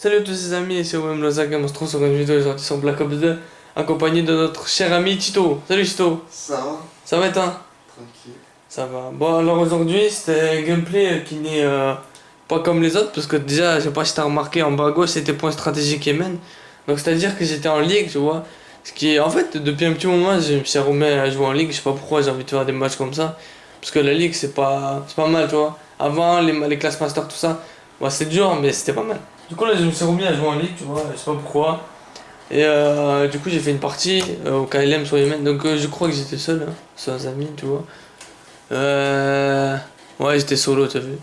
Salut à tous les amis, c'est Wem Lozak et on se retrouve sur une vidéo aujourd'hui sur Black Ops 2 accompagné de notre cher ami Tito. Salut Tito. Ça va, Ça va et toi? tranquille. Ça va. Bon alors aujourd'hui c'était un gameplay qui n'est pas comme les autres parce que déjà je sais pas si t'as remarqué en bas à gauche c'était point stratégique Yemen. Donc c'est à dire que j'étais en ligue tu vois. Ce qui est en fait depuis un petit moment je me suis remis à jouer en ligue, je sais pas pourquoi j'ai envie de faire des matchs comme ça. Parce que la ligue c'est pas mal tu vois. Avant les classes master tout ça, ouais, c'est dur mais c'était pas mal. Du coup là je me suis remis à jouer en ligue tu vois, je sais pas pourquoi. Et du coup j'ai fait une partie au KLM sur Yemen, donc je crois que j'étais seul, hein, sans amis tu vois. Euh... Ouais j'étais solo t'as vu.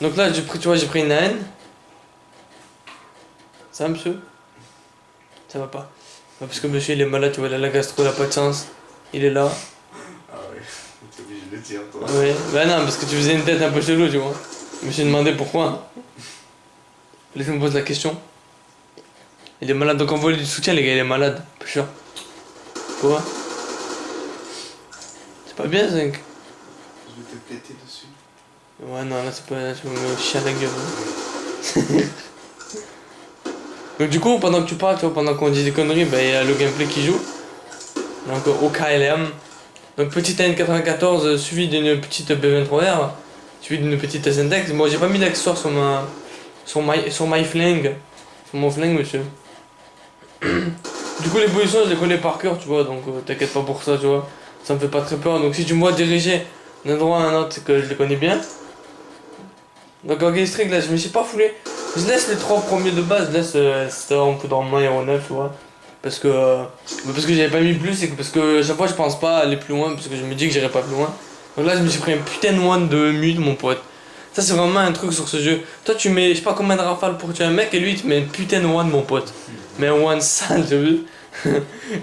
Donc là j'ai pris, tu vois, j'ai pris une haine. Ça va monsieur? Ça va pas. Ouais, parce que monsieur il est malade, tu vois, il a la gastro, il a pas de chance. Il est là. Ah ouais, t'es obligé de le dire toi. Ouais. Bah non parce que tu faisais une tête un peu chelou tu vois. Je me suis demandé pourquoi. Laisse-moi me poser la question. Il est malade, donc envoie du soutien les gars, il est malade, peu sûr. Quoi? C'est pas bien Zinc? Je vais te péter dessus. Ouais, non, là, c'est pas. Tu me chier à la gueule. Hein. Donc, du coup, pendant que tu parles, tu vois, pendant qu'on dit des conneries, bah, il y a le gameplay qui joue. Donc, au KLM. Donc, petite AN94 suivi d'une petite B23R, suivi d'une petite SNDX. Bon, j'ai pas mis d'accessoire sur ma. Sur my flingue. Sur mon flingue, monsieur. Du coup, les positions, je les connais par cœur, tu vois, donc t'inquiète pas pour ça, tu vois. Ça me fait pas très peur. Donc, si tu me vois diriger d'un endroit à un autre, c'est que je les connais bien. Donc en game streak là je me suis pas foulé. Je laisse les trois premiers de base, je laisse Star, un peu dans aéronef tu vois. Parce que j'avais pas mis plus et que parce que chaque fois je pense pas aller plus loin parce que je me dis que j'irai pas plus loin. Donc là je me suis pris un putain de one de mute mon pote. Ça c'est vraiment un truc sur ce jeu. Toi tu mets je sais pas combien de rafales pour tuer un mec et lui il te met un putain de one mon pote. Mais un one sale tu vu.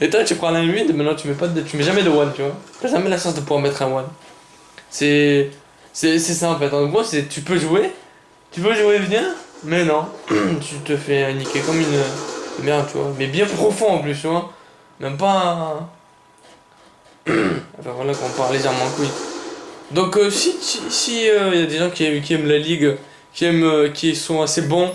Et toi tu prends la mute maintenant tu mets jamais de one tu vois. T'as jamais la chance de pouvoir mettre un one. C'est c'est ça en fait. En gros, c'est tu peux jouer bien, mais non, tu te fais niquer comme une merde, tu vois. Mais bien profond en plus, tu vois. Même pas. Enfin voilà, qu'on part légèrement couille. Donc, si y a des gens qui aiment la ligue, qui sont assez bons.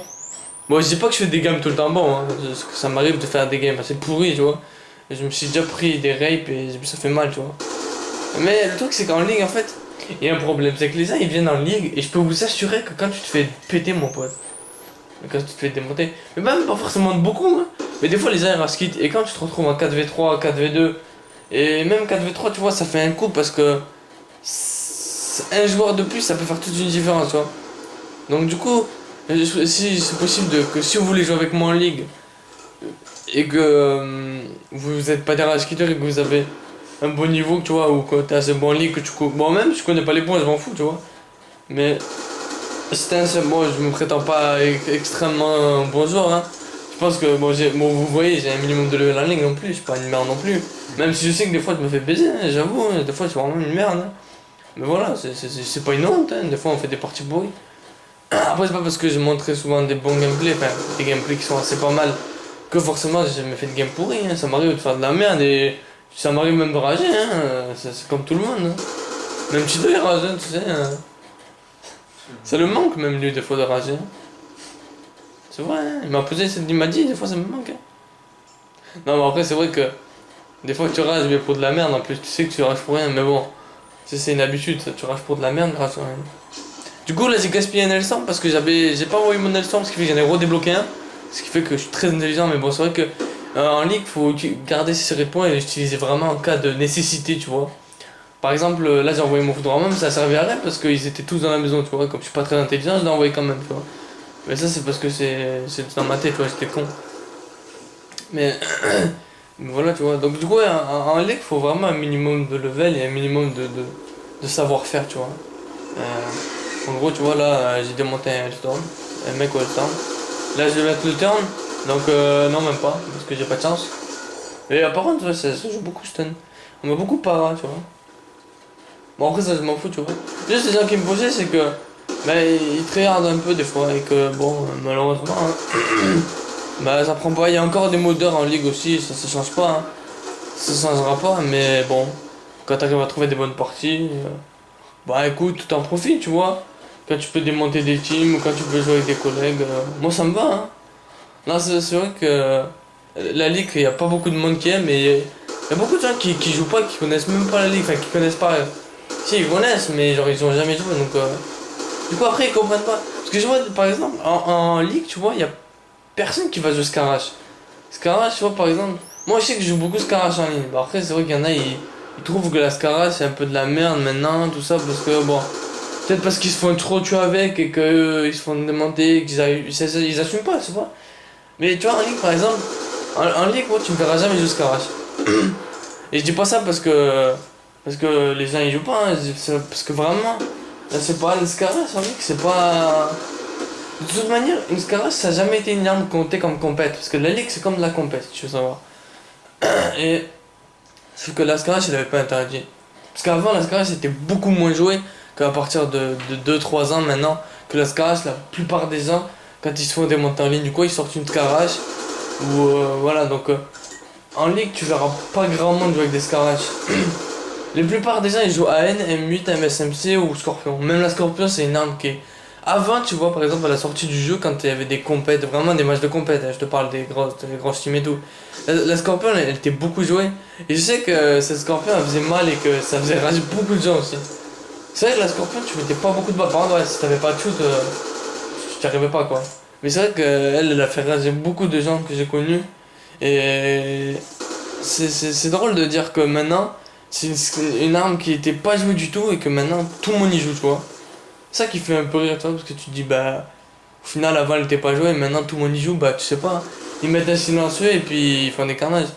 Bon, je dis pas que je fais des games tout le temps bons, hein, parce que ça m'arrive de faire des games assez pourris, tu vois. Et je me suis déjà pris des rapes et ça fait mal, tu vois. Mais le truc, c'est qu'en ligue, en fait, il y a un problème. C'est que les gens, ils viennent en ligue et je peux vous assurer que quand tu te fais péter, mon pote, quand tu te fais démonter, mais même pas forcément de beaucoup, hein, mais des fois, les gens, ils rasquitent. Et quand tu te retrouves en 4v3, 4v2, et même 4v3, tu vois, ça fait un coup parce que un joueur de plus, ça peut faire toute une différence, tu vois. Donc, du coup, si c'est possible que si vous voulez jouer avec moi en ligue et que vous êtes pas des rasquiteurs et que vous avez un bon niveau, tu vois, ou que t'es assez bon en ligue, que tu connais. Bon, même si je connais pas les points, je m'en fous, tu vois. Mais c'était un seul. Moi, je me prétends pas extrêmement bon joueur, hein. Je pense que, bon, vous voyez, j'ai un minimum de level en ligue non plus, je suis pas une merde non plus. Même si je sais que des fois, je me fais baiser, hein, j'avoue, hein, des fois, je suis vraiment une merde, hein. Mais voilà, c'est pas une honte, hein. Des fois, on fait des parties pourries. Après, c'est pas parce que je montre très souvent des bons gameplays, enfin, des gameplays qui sont assez pas mal, que forcément, j'ai jamais fait de game pourri, hein. Ça m'arrive de faire de la merde et. Ça m'arrive même de rager, hein. C'est comme tout le monde. Hein. Même Tito il rage, hein, tu sais. Hein. Ça le manque même lui des fois de rager. Hein. C'est vrai, hein. Il m'a dit des fois ça me manque. Hein. Non mais après c'est vrai que des fois que tu rages mais pour de la merde en plus tu sais que tu rages pour rien mais bon. C'est une habitude, ça, tu rages pour de la merde grâce à rien. Du coup là j'ai gaspillé un L100 parce que j'ai pas envoyé mon L100 ce qui fait que j'en ai redébloqué un. Ce qui fait que je suis très intelligent mais bon c'est vrai que en ligue, faut garder ses réponses et l'utiliser vraiment en cas de nécessité, tu vois. Par exemple, là j'ai envoyé mon foudre en main, mais ça servait à rien parce qu'ils étaient tous dans la maison, tu vois. Comme je suis pas très intelligent, je l'ai envoyé quand même, tu vois. Mais ça, c'est parce que c'est dans ma tête, tu vois, j'étais con. Mais, mais voilà, tu vois. Donc, du coup, ouais, en ligue, faut vraiment un minimum de level et un minimum de savoir-faire, tu vois. En gros, tu vois, là, j'ai démonté un Hellstorm, un mec au Hellstorm. Là, je vais mettre le turn, donc non, même pas, parce que j'ai pas de chance. Et par contre, ouais, ça joue beaucoup stun. On m'a beaucoup para, tu vois. Bon, après, ça, je m'en fous, tu vois. Juste les gens qui me posaient, c'est que. Bah, ils tryhardent un peu des fois, et que, bon, malheureusement. Hein, bah, ça prend pas. Il y a encore des modeurs en ligue aussi, ça change pas. Hein. Ça changera pas, mais bon. Quand t'arrives à trouver des bonnes parties, bah écoute, t'en profites, tu vois. Quand tu peux démonter des teams, ou quand tu peux jouer avec des collègues, moi ça me va, hein. Non, c'est vrai que la ligue, il n'y a pas beaucoup de monde qui aime, mais il y a beaucoup de gens qui jouent pas, qui connaissent même pas la ligue, enfin qui connaissent pas. Si, ils connaissent, mais genre ils ont jamais joué, donc du coup après ils comprennent pas. Parce que je vois par exemple en ligue, tu vois, il y a personne qui va jouer Scarache. Scarache, tu vois, par exemple, moi je sais que je joue beaucoup Scarache en ligne. Bah, après, c'est vrai qu'il y en a, ils trouvent que la Scarache c'est un peu de la merde maintenant, tout ça, parce que bon, peut-être parce qu'ils se font trop tuer avec et qu'ils se font démonter, ils assument pas, c'est pas. Mais tu vois, en ligue par exemple, en ligue, moi tu me verras jamais jouer Scarache. Et je dis pas ça parce que les gens ils jouent pas, hein, parce que vraiment, là, c'est pas une Scarache en ligue, c'est pas. De toute manière, une Scarache ça a jamais été une arme comptée comme compète, parce que la ligue c'est comme de la compète, tu veux savoir. Et sauf que la Scarache il avait pas interdit. Parce qu'avant la Scarache était beaucoup moins jouée qu'à partir de 2-3 ans maintenant, que la Scarache, la plupart des gens, quand ils se font démonter en ligne, du coup ils sortent une Scarache, ou voilà, donc en ligue tu verras pas grand monde jouer avec des Scaraches. La plupart des gens ils jouent AN, M8, MSMC ou Scorpion. Même la Scorpion c'est une arme qui est. Avant, tu vois, par exemple, à la sortie du jeu, quand il y avait des compètes, vraiment des matchs de compète, hein, je te parle des grosses teams et tout. La Scorpion, elle était beaucoup jouée. Et je sais que cette Scorpion, elle faisait mal et que ça faisait rager beaucoup de gens aussi. C'est vrai que la Scorpion, tu mettais pas beaucoup de balles. Par contre, ouais, si t'avais pas de shoot, tu t'y arrivais pas, quoi. Mais c'est vrai qu'elle, elle a fait rager beaucoup de gens que j'ai connus. Et c'est drôle de dire que maintenant, c'est une arme qui était pas jouée du tout et que maintenant, tout le monde y joue, tu vois. C'est ça qui fait un peu rire, toi, parce que tu te dis, bah, au final, avant, elle était pas jouée, et maintenant, tout le monde y joue, bah, tu sais pas. Ils mettent un silencieux et puis ils font des carnages.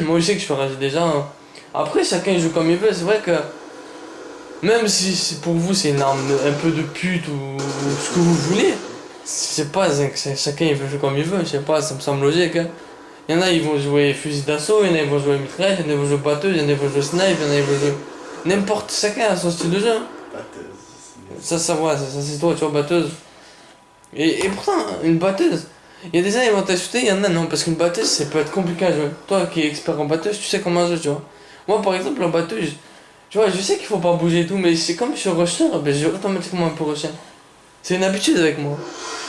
Moi, je sais que je fais rager des gens, hein. Après, chacun il joue comme il veut, c'est vrai que, même si pour vous, c'est une arme un peu de pute ou ce que vous voulez, c'est pas, chacun il veut jouer comme il veut, je sais pas, ça me semble logique, hein. Il y en a, ils vont jouer fusil d'assaut, il y en a, ils vont jouer mitraille, il y en a, ils vont jouer batteuse, il y en a, ils vont jouer snipe, il y en a, ils vont jouer. N'importe, chacun a son style de jeu, hein. Batteuse. Ça c'est toi, tu vois, batteuse. Et pourtant, une batteuse, il y a des gens ils vont t'acheter, il y en a non, parce qu'une batteuse, ça peut être compliqué à jouer. Toi qui es expert en batteuse, tu sais comment jouer, tu vois. Moi, par exemple, en batteuse, tu vois, je sais qu'il faut pas bouger et tout, mais c'est comme je suis rusher, ben, je vais automatiquement un peu rusher. C'est une habitude avec moi.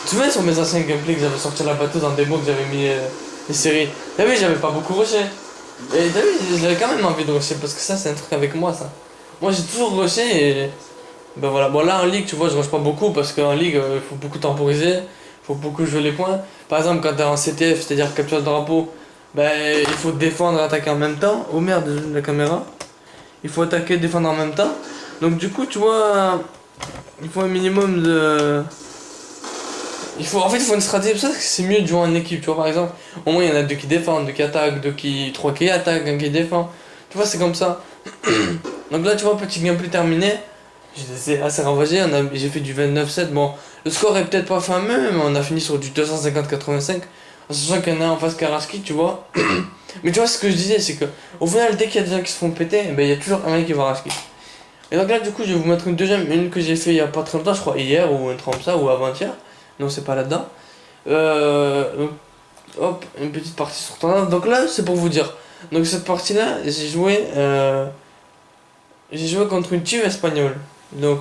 Tu vois, sur mes anciens gameplays que j'avais sorti la batteuse en démo, que j'avais mis les séries, t'as vu, j'avais pas beaucoup rushé. Et t'as vu, j'avais quand même envie de rusher, parce que ça, c'est un truc avec moi, ça. Moi, j'ai toujours rushé et. Ben voilà, bon là en ligue tu vois je rush pas beaucoup parce qu'en ligue il faut beaucoup temporiser, il faut beaucoup jouer les points. Par exemple quand t'es en CTF, c'est-à-dire capture de drapeau, ben il faut défendre et attaquer en même temps. Oh merde, la caméra. Il faut attaquer et défendre en même temps. Donc du coup tu vois, il faut un minimum de. En fait il faut une stratégie, pour ça que c'est mieux de jouer en équipe, tu vois par exemple. Au moins il y en a deux qui défendent, deux qui attaquent, trois qui attaquent, un qui défend. Tu vois c'est comme ça. Donc là tu vois petit gameplay terminé. J'étais assez ravagé, j'ai fait du 29-7. Bon, le score est peut-être pas fameux, mais on a fini sur du 250-85. En sachant qu'il y en a en face Karaski, tu vois. Mais tu vois, ce que je disais, c'est que au final, dès qu'il y a des gens qui se font péter, ben, il y a toujours un mec qui va Karaski. Et donc là, du coup, je vais vous mettre une que j'ai fait il y a pas très longtemps, je crois hier ou un truc comme ça, ou avant-hier. Non, c'est pas là-dedans. Donc, hop, une petite partie sur ton. Donc là, c'est pour vous dire. Donc cette partie-là, j'ai joué contre une team espagnole. Donc,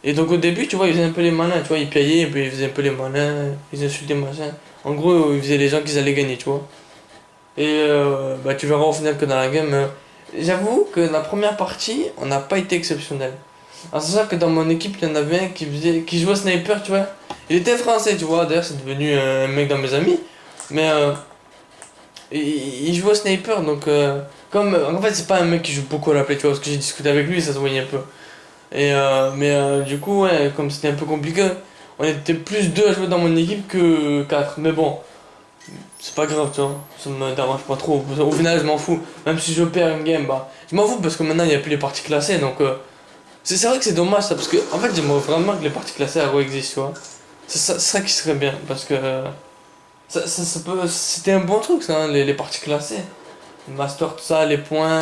et donc au début, tu vois, ils faisaient un peu les malins, tu vois, ils piaillaient, et puis ils faisaient un peu les malins, ils insultaient machin. En gros, ils faisaient les gens qu'ils allaient gagner, tu vois. Et bah, tu verras au final que dans la game, j'avoue que la première partie, on n'a pas été exceptionnel. En sachant que dans mon équipe, il y en avait un qui jouait sniper, tu vois. Il était français, tu vois, d'ailleurs, c'est devenu un mec dans mes amis. Mais il jouait sniper, donc comme en fait, c'est pas un mec qui joue beaucoup à la play, tu vois, parce que j'ai discuté avec lui, ça se voyait un peu. Mais du coup, ouais, comme c'était un peu compliqué, on était plus deux à jouer dans mon équipe que quatre. Mais bon, c'est pas grave, tu vois, ça me dérange pas trop. Au final, je m'en fous. Même si je perds une game, bah, je m'en fous parce que maintenant il n'y a plus les parties classées. Donc, c'est vrai que c'est dommage ça, parce que en fait, j'aimerais vraiment que les parties classées existent, tu vois. C'est ça qui serait bien, parce que c'était un bon truc, ça, hein, les parties classées. Le master, tout ça, les points.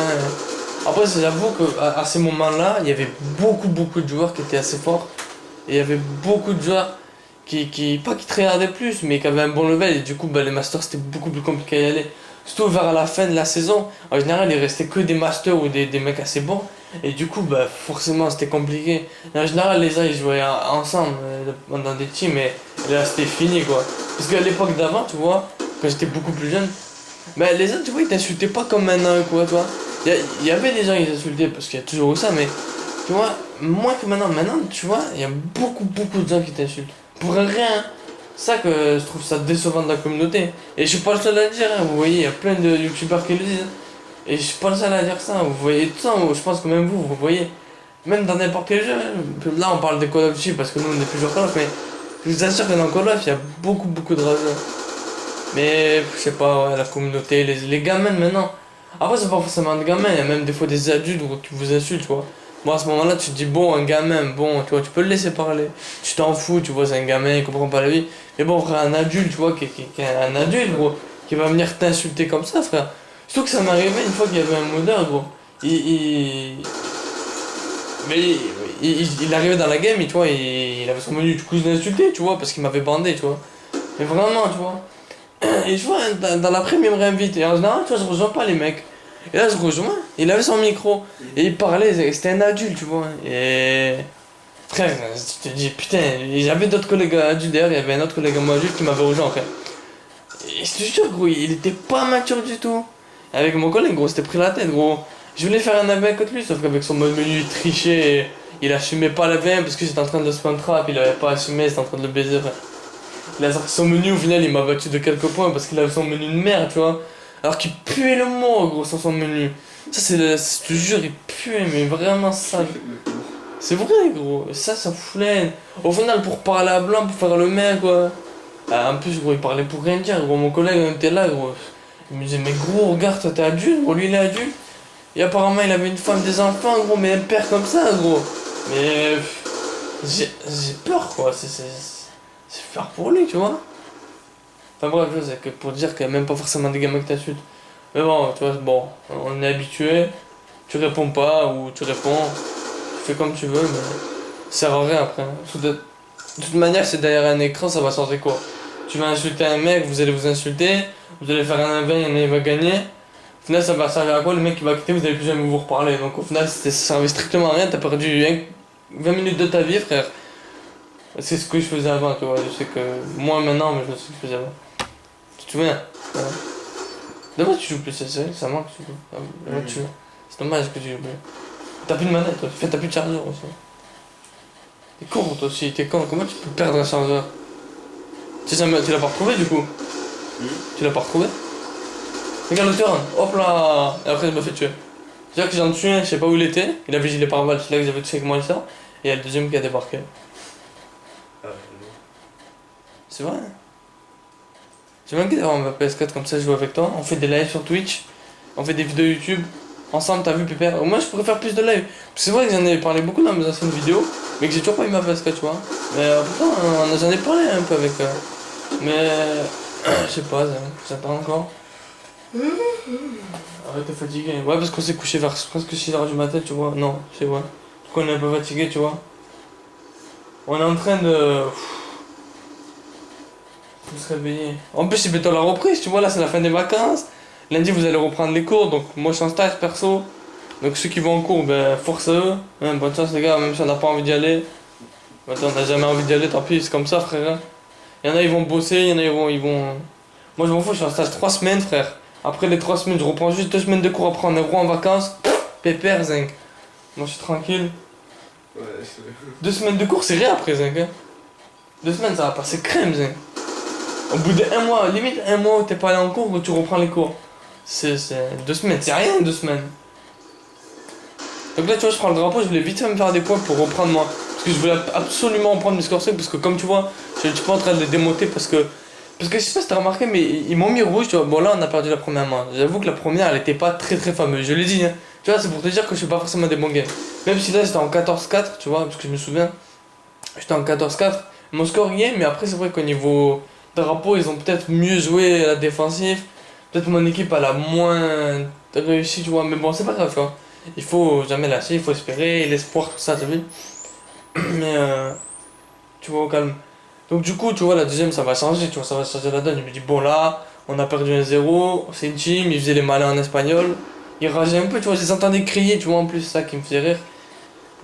Après, j'avoue qu'à ces moments-là, il y avait beaucoup de joueurs qui étaient assez forts. Et il y avait beaucoup de joueurs pas qui tryhardaient plus, mais qui avaient un bon level. Et du coup, bah, les masters, c'était beaucoup plus compliqué à y aller. Surtout vers la fin de la saison. En général, il restait que des masters ou des mecs assez bons. Et du coup, bah, forcément, c'était compliqué. Et en général, les gens, ils jouaient ensemble dans des teams. Et là, c'était fini, quoi. Parce qu'à l'époque d'avant, tu vois, quand j'étais beaucoup plus jeune, bah les gens, tu vois, ils t'insultaient pas comme maintenant, quoi, tu vois. Il y avait des gens qui t'insultaient, parce qu'il y a toujours eu ça, mais tu vois, moins que maintenant. Maintenant, tu vois, il y a beaucoup de gens qui t'insultent. Pour rien. C'est ça que je trouve ça décevant de la communauté. Et je suis pas le seul à le dire, hein. Vous voyez, il y a plein de youtubeurs qui le disent. Et je suis pas le seul à dire ça. Vous voyez tout ça, je pense que même vous voyez. Même dans n'importe quel jeu. Hein. Là, on parle de Call of Duty parce que nous, on est plus joueurs Call of, mais je vous assure que dans Call of, il y a beaucoup de rageux. Mais je sais pas, ouais, la communauté, les gamins maintenant. Après, c'est pas forcément des gamins, il y a même des fois des adultes qui vous insultent, tu vois. Moi, à ce moment-là, tu te dis, bon, un gamin, bon, tu vois, tu peux le laisser parler. Tu t'en fous, tu vois, c'est un gamin, il comprend pas la vie. Mais bon, frère, un adulte, tu vois, qui est un adulte, gros, qui va venir t'insulter comme ça, frère. Surtout que ça m'est arrivé une fois qu'il y avait un modeur, gros. Mais il arrivait dans la game, et, tu vois, il avait son menu, du coup, il l'insultait, tu vois, parce qu'il m'avait bandé, tu vois. Mais vraiment, tu vois. Et je vois, dans l'après-midi, il me réinvite. Et en général, tu vois, je rejoins pas les mecs. Et là, je rejoins, il avait son micro. Et il parlait, c'était un adulte, tu vois. Et. Frère, je te dis, putain, j'avais d'autres collègues adultes, d'ailleurs, il y avait un autre collègue à moi adulte qui m'avait rejoint, frère. Et je te jure, gros, il était pas mature du tout. Avec mon collègue, gros, c'était pris la tête, gros. Je voulais faire un avec lui, sauf qu'avec son mode menu, il trichait. Et il assumait pas la VM parce que j'étais en train de le spawn trap, il avait pas assumé, c'était en train de le baiser, frère. Il a sorti son menu, au final, il m'a battu de quelques points parce qu'il avait son menu de merde, tu vois. Alors qu'il puait le mort, gros, sur son menu. Ça, je te jure, il puait, mais vraiment sale. C'est vrai, gros. Ça fout la haine. Au final, pour parler à blanc, pour faire le mec, quoi. En plus, gros, il parlait pour rien dire, gros. Mon collègue était là, gros. Il me disait, mais gros, regarde, toi, t'es adulte, gros. Lui, il est adulte. Et apparemment, il avait une femme, des enfants, gros, mais un père comme ça, gros. Mais. J'ai peur, quoi. C'est faire pour lui, tu vois. Enfin bref, c'est que pour dire qu'il n'y a même pas forcément des gamins qui t'insultent. Mais bon, tu vois, bon, on est habitué. Tu réponds pas ou tu réponds. Tu fais comme tu veux, mais ça sert à rien après. Hein. De toute manière, c'est derrière un écran, ça va changer quoi. Tu vas insulter un mec, vous allez vous insulter. Vous allez faire un 20, il y en a il va gagner. Au final, ça va servir à quoi? Le mec qui va quitter, vous allez plus jamais vous reparler. Donc au final, ça servait strictement à rien. T'as perdu 20 minutes de ta vie, frère. C'est ce que je faisais avant, tu vois. Je sais que moi maintenant, mais je sais ce que je faisais avant. Tu te souviens? Voilà. D'abord, tu joues plus, ça manque, tu joues. Là, tu joues. C'est dommage que tu joues plus. T'as plus de manette, toi. T'as plus de chargeur aussi. T'es con, toi aussi, t'es con. Comment tu peux perdre un chargeur? Tu l'as pas retrouvé du coup? Tu l'as pas retrouvé? Regarde le turn, hop là! Et après, je me fais tuer. C'est-à-dire que j'en tué un, je sais pas où il était. Il avait gilet pare-balles, c'est là que j'avais tué avec moi et ça. Et il y a le deuxième qui a débarqué. Ah, non. C'est vrai? J'ai manqué d'avoir ma PS4 comme ça, je joue avec toi. On fait des lives sur Twitch, on fait des vidéos YouTube. Ensemble, t'as vu, Pépère? Moi, je pourrais faire plus de lives. C'est vrai que j'en ai parlé beaucoup dans mes anciennes vidéos, mais que j'ai toujours pas eu ma PS4, tu vois. Mais pourtant, j'en ai parlé un peu avec. Mais. Je sais pas, j'attends encore. Arrête de fatiguer. Ouais, parce qu'on s'est couché vers presque 6h du matin, tu vois. Non, c'est vrai. Du coup, on est un peu fatigué, tu vois. On est en train de. Se réveiller. En plus, c'est bientôt la reprise, tu vois, là c'est la fin des vacances. Lundi, vous allez reprendre les cours, donc moi je suis en stage perso. Donc ceux qui vont en cours, ben force à eux. Hein, bonne chance les gars, même si on n'a pas envie d'y aller. Maintenant, on n'a jamais envie d'y aller, tant pis, c'est comme ça, frère. Il y en a, ils vont bosser, il y en a, ils vont. Moi je m'en fous, je suis en stage 3 semaines, frère. Après les 3 semaines, je reprends juste 2 semaines de cours, après on est roi en vacances. Pépère, zinc. Moi je suis tranquille. Ouais, c'est 2 semaines de cours, c'est rien après, zinc. Hein. 2 semaines, ça va passer crème, zinc. Au bout d'1 mois, limite 1 mois où t'es pas allé en cours, où tu reprends les cours. C'est 2 semaines, c'est rien 2 semaines. Donc là tu vois, je prends le drapeau, je voulais vite fait me faire des points pour reprendre moi. Parce que je voulais absolument prendre mes scores secs, parce que comme tu vois, je suis pas en train de les démoter parce que je sais pas si t'as remarqué, mais ils m'ont mis rouge, tu vois. Bon là on a perdu la première main. J'avoue que la première elle était pas très fameuse, je l'ai dit hein. Tu vois, c'est pour te dire que je suis pas forcément des bons games. Même si là j'étais en 14-4, tu vois, parce que je me souviens, j'étais en 14-4. Mon score y est, mais après c'est vrai qu'au niveau drapeau, ils ont peut-être mieux joué à la défensive. Peut-être mon équipe elle a moins réussi, tu vois. Mais bon, c'est pas grave, tu vois. Il faut jamais lâcher, il faut espérer, l'espoir, tout ça, t'as vu. Mais tu vois, au calme. Donc du coup, tu vois, la deuxième, ça va changer, tu vois, ça va changer la donne. Je me dis, bon là, on a perdu 1-0, c'est une team, ils faisaient les malins en espagnol. Ils rageaient un peu, tu vois, je les entendais crier, tu vois, en plus, c'est ça qui me faisait rire.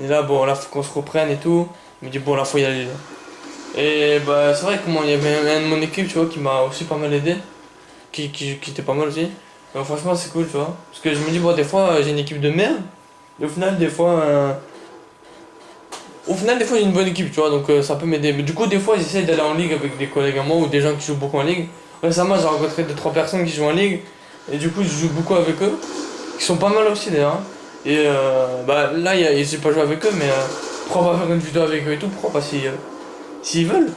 Et là, bon, là, faut qu'on se reprenne et tout. Je me dis, bon, là, faut y aller. Là. Et bah, c'est vrai que moi, il y avait un de mon équipe, tu vois, qui m'a aussi pas mal aidé. Qui était pas mal aussi. Donc, franchement, c'est cool, tu vois. Parce que je me dis, bon, des fois, j'ai une équipe de merde. Et au final, des fois. Au final, des fois, j'ai une bonne équipe, tu vois, donc ça peut m'aider. Mais du coup, des fois, j'essaie d'aller en ligue avec des collègues à moi ou des gens qui jouent beaucoup en ligue. Récemment, j'ai rencontré 2-3 personnes qui jouent en ligue. Et du coup, je joue beaucoup avec eux. Qui sont pas mal aussi, d'ailleurs. Et bah, là, j'ai pas joué avec eux, mais pourquoi pas faire une vidéo avec eux et tout, pourquoi pas s'ils veulent.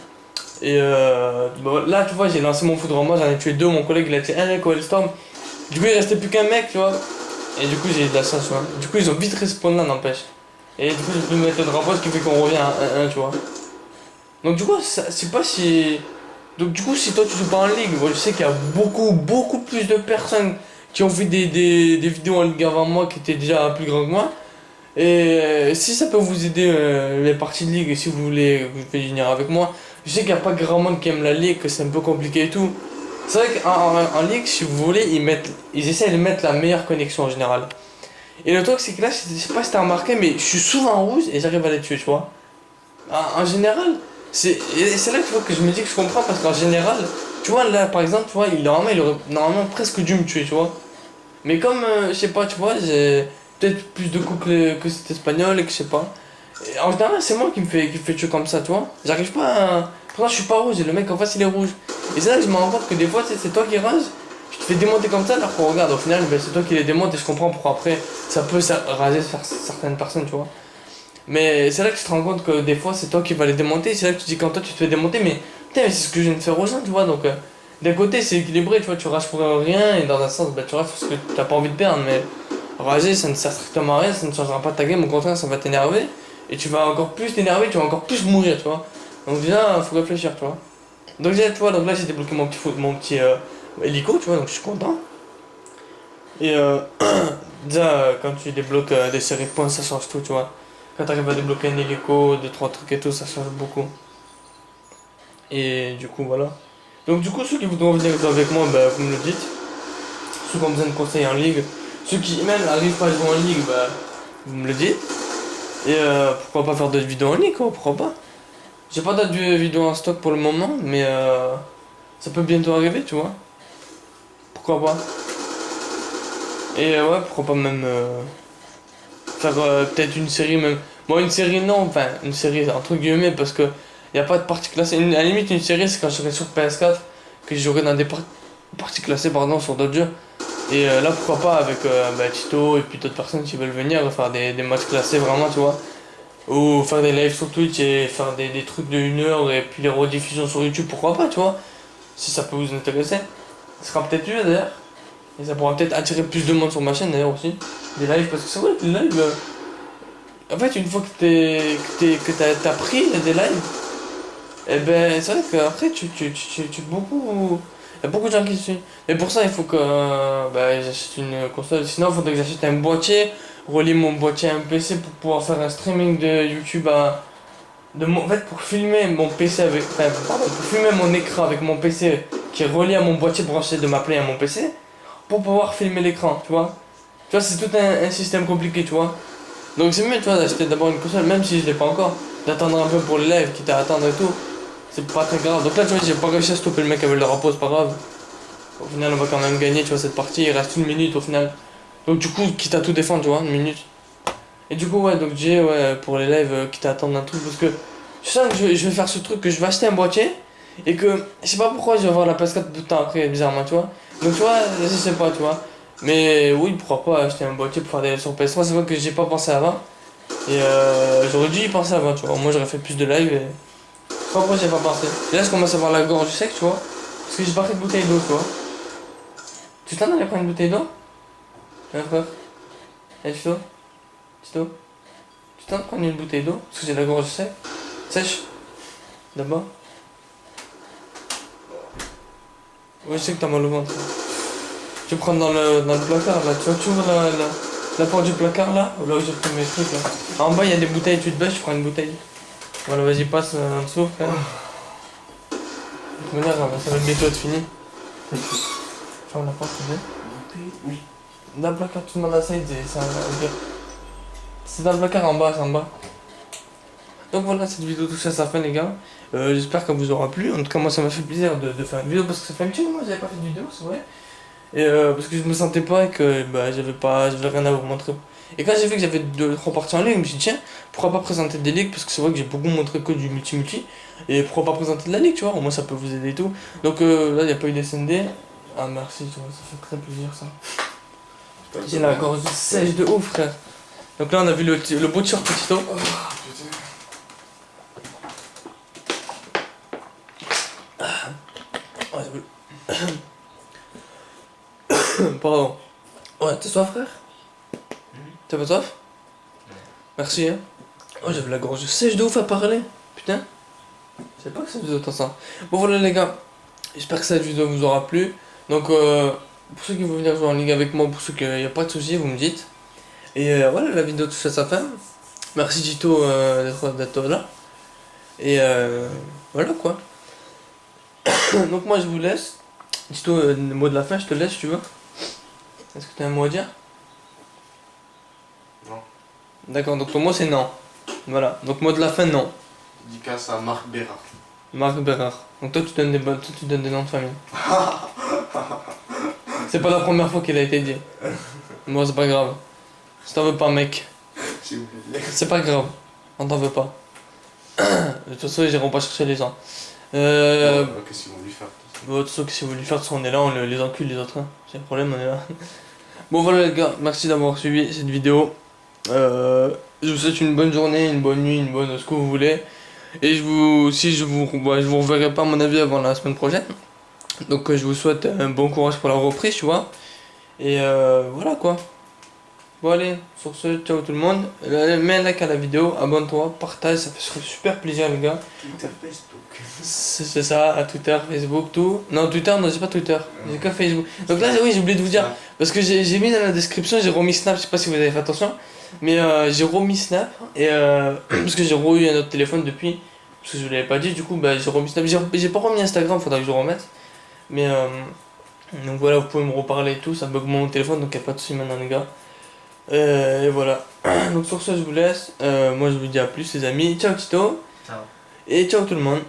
Et bah, là, tu vois, j'ai lancé mon foudre en moi, j'en ai tué 2. Mon collègue, il a tué un mec au Hellstorm. Du coup, il restait plus qu'un mec, tu vois. Et du coup, j'ai eu de la chance, tu vois. Du coup, ils ont vite respawn là, n'empêche. Et du coup, j'ai pu mettre le drapeau, ce qui fait qu'on revient à 1-1, tu vois. Donc, du coup, je sais pas si. Donc, du coup, si toi tu joues pas en ligue, moi, je sais qu'il y a beaucoup plus de personnes qui ont fait des vidéos en ligue avant moi qui étaient déjà plus grands que moi. Et si ça peut vous aider les parties de ligue, et si vous voulez venir avec moi, je sais qu'il n'y a pas grand monde qui aime la ligue, que c'est un peu compliqué et tout. C'est vrai qu'en ligue, si vous voulez, ils essaient de mettre la meilleure connexion en général. Et le truc, c'est que là, je sais pas si t'as remarqué, mais je suis souvent en rouge et j'arrive à les tuer, tu vois. En général, c'est là que tu vois que je me dis que je comprends parce qu'en général, tu vois, là par exemple, tu vois, il aurait normalement presque dû me tuer, tu vois. Mais comme, je sais pas, tu vois, j'ai peut-être plus de coups que cet espagnol et que je sais pas. Et en général, c'est moi qui me fait tuer comme ça, tu vois. J'arrive pas à. Pourtant, je suis pas rouge et le mec en face il est rouge. Et c'est là que je me rends compte que des fois, tu sais, c'est toi qui rase. Tu te fais démonter comme ça, alors qu'on regarde, au final, ben, c'est toi qui les démonte et je comprends pourquoi après ça peut raser certaines personnes, tu vois. Mais c'est là que tu te rends compte que des fois c'est toi qui vas les démonter, c'est là que tu dis quand toi tu te fais démonter, mais putain, mais c'est ce que je viens de faire aux gens, tu vois. Donc d'un côté c'est équilibré, tu vois, tu rages pour rien et dans un sens, bah, tu rages parce que t'as pas envie de perdre, mais rager ça ne sert strictement à rien, ça ne changera pas ta game, au contraire ça va t'énerver et tu vas encore plus t'énerver, tu vas encore plus mourir, tu vois. Donc déjà, faut réfléchir, tu vois. Donc déjà, tu vois, donc là j'ai débloqué mon petit hélico, tu vois, donc je suis content. Et déjà, quand tu débloques des séries de points, ça change tout, tu vois. Quand tu arrives à débloquer un hélico, 2-3 trucs et tout, ça change beaucoup. Et du coup, voilà. Donc, du coup, ceux qui voudront venir jouer avec moi, bah, vous me le dites. Ceux qui ont besoin de conseils en ligue, ceux qui même n'arrivent pas à jouer en ligue, bah, vous me le dites. Et pourquoi pas faire d'autres vidéos en ligue, quoi, pourquoi pas. J'ai pas d'autres vidéos en stock pour le moment, mais ça peut bientôt arriver, tu vois. Pourquoi pas. Et ouais, pourquoi pas même faire peut-être une série même. Bon, une série non, enfin, une série entre guillemets, parce que y a pas de partie classée. À la limite, une série, c'est quand je serai sur PS4 que je jouerai dans des parties classées, pardon, sur d'autres jeux. Et là, pourquoi pas avec bah, Tito et puis d'autres personnes qui veulent venir faire des matchs classés vraiment, tu vois. Ou faire des lives sur Twitch et faire des trucs de 1 heure et puis les rediffusions sur YouTube, pourquoi pas, tu vois. Si ça peut vous intéresser. Ce sera peut-être mieux d'ailleurs. Et ça pourra peut-être attirer plus de monde sur ma chaîne d'ailleurs aussi. Des lives, parce que c'est vrai que les lives. En fait, une fois que t'as pris des lives, et ben c'est vrai qu'après tu beaucoup. Il y a beaucoup de gens qui suivent. Et pour ça, il faut que bah, j'achète une console. Sinon, il faudrait que j'achète un boîtier, relier mon boîtier à un PC pour pouvoir faire un streaming de YouTube en fait, pour filmer mon PC avec. Enfin, pardon, pour filmer mon écran avec mon PC qui est relié à mon boîtier branché de ma Play à mon PC, pour pouvoir filmer l'écran, tu vois. Tu vois, c'est tout un système compliqué, tu vois. Donc c'est mieux, tu vois, d'acheter d'abord une console, même si je l'ai pas encore, d'attendre un peu pour le live, quitte à attendre et tout. C'est pas très grave. Donc là, tu vois, j'ai pas réussi à stopper le mec avec le drapeau, c'est pas grave. Au final, on va quand même gagner, tu vois, cette partie. Il reste 1 minute au final. Donc du coup, quitte à tout défendre, tu vois, 1 minute. Et du coup, ouais, donc j'ai, ouais, pour les lives, quitte à attendre un truc, parce que je sens que je vais faire ce truc, que je vais acheter un boîtier, et que je sais pas pourquoi je vais avoir la PS4 tout le temps après, bizarrement, tu vois. Donc tu vois, je sais pas, tu vois. Mais oui, pourquoi pas acheter un boîtier pour faire des lives sur PS3, c'est vrai que j'ai pas pensé avant. Et j'aurais dû y penser avant, tu vois. Moi j'aurais fait plus de live et. Je sais pas pourquoi j'ai pas pensé. Et là je commence à avoir la gorge sec, tu vois. Parce que j'ai pas pris de bouteille d'eau, tu vois. Tu t'en allais prendre une bouteille d'eau? Hein, frère? Eh, Tito? Tito? Tu t'en prendre une bouteille d'eau? Parce que j'ai la gorge sec. Sèche? D'abord? Ouais, je sais que t'as mal au ventre. Tu prends dans le placard là, tu vois, tu ouvres la porte du placard là où j'ai pris mes trucs là. En bas il y a des bouteilles, tu te baisses, tu prends une bouteille. Voilà, vas-y, passe en dessous, frère. Mais là, ça va bientôt être fini. Ferme la porte, tu veux? Oui. Dans le placard, tu demandes à Saïd, c'est dans le placard en bas, c'est en bas. Donc voilà, cette vidéo touche à sa fin les gars. J'espère qu'elle vous aura plu. En tout cas moi ça m'a fait plaisir de faire une vidéo parce que ça fait un petit moment que j'avais pas fait de vidéo, c'est vrai. Et parce que je me sentais pas et que bah, j'avais rien à vous montrer. Et quand j'ai vu que j'avais 2-3 parties en ligne, je me suis dit tiens, pourquoi pas présenter des ligues parce que c'est vrai que j'ai beaucoup montré que du multi-multi. Et pourquoi pas présenter de la ligue, tu vois, au moins ça peut vous aider et tout. Donc là il n'y a pas eu d'SND. Ah merci, tu vois, ça fait très plaisir ça. J'ai la gorge sèche de ouf frère. Donc là on a vu le beau t-shirt Tito. Oh, putain. Ouais, pardon. Ouais, t'as soif frère? T'as pas soif? Merci hein. Oh j'avais la gorge sèche de ouf à parler. Putain. Je sais pas que ça faisait autant ça. Bon voilà les gars. J'espère que cette vidéo vous aura plu. Donc pour ceux qui veulent venir jouer en ligne avec moi, pour ceux qui n'y a pas de soucis, vous me dites. Et voilà, la vidéo touche à sa fin. Merci Tito d'être là. Et voilà quoi. Donc moi je vous laisse. Tito, le mot de la fin, je te laisse si tu veux. Est-ce que tu as un mot à dire? Non. D'accord, donc ton mot c'est non. Voilà, donc mot de la fin non. Dédicace à Marc Bérard. Marc Bérard. Donc toi tu donnes des noms de famille. C'est pas la première fois qu'il a été dit. Moi c'est pas grave. Si t'en veux pas mec, J'ai oublié. c'est pas grave. On t'en veut pas. De toute façon ils iront pas chercher les gens. Qu'est-ce qu'ils vont lui faire? Bon, de toute façon, si vous voulez faire, de toute façon, on est là, on les encule les autres. Hein. C'est un problème, on est là. Bon, voilà les gars, merci d'avoir suivi cette vidéo. Je vous souhaite une bonne journée, une bonne nuit, une bonne ce que vous voulez. Et je vous reverrai pas à mon avis avant la semaine prochaine. Donc, je vous souhaite un bon courage pour la reprise, tu vois. Et voilà quoi. Bon, allez, sur ce, ciao tout le monde. Mets un like à la vidéo, abonne-toi, partage, ça fait super plaisir les gars. Twitter, Facebook. C'est ça, à Twitter, Facebook, tout. Non, Twitter, non, j'ai pas Twitter, j'ai que Facebook. Donc là, oui, j'ai oublié de vous dire, parce que j'ai mis dans la description, j'ai remis Snap, je sais pas si vous avez fait attention, mais j'ai remis Snap, et parce que j'ai eu un autre téléphone depuis, parce que je vous l'avais pas dit, du coup, bah, j'ai remis Snap. J'ai pas remis Instagram, faudra que je le remette. Mais donc voilà, vous pouvez me reparler et tout, ça bug mon téléphone, donc y a pas de soucis maintenant, les gars. Et voilà. Donc sur ce, je vous laisse. Moi, je vous dis à plus, les amis. Ciao, Tito. Ciao. Et ciao tout le monde.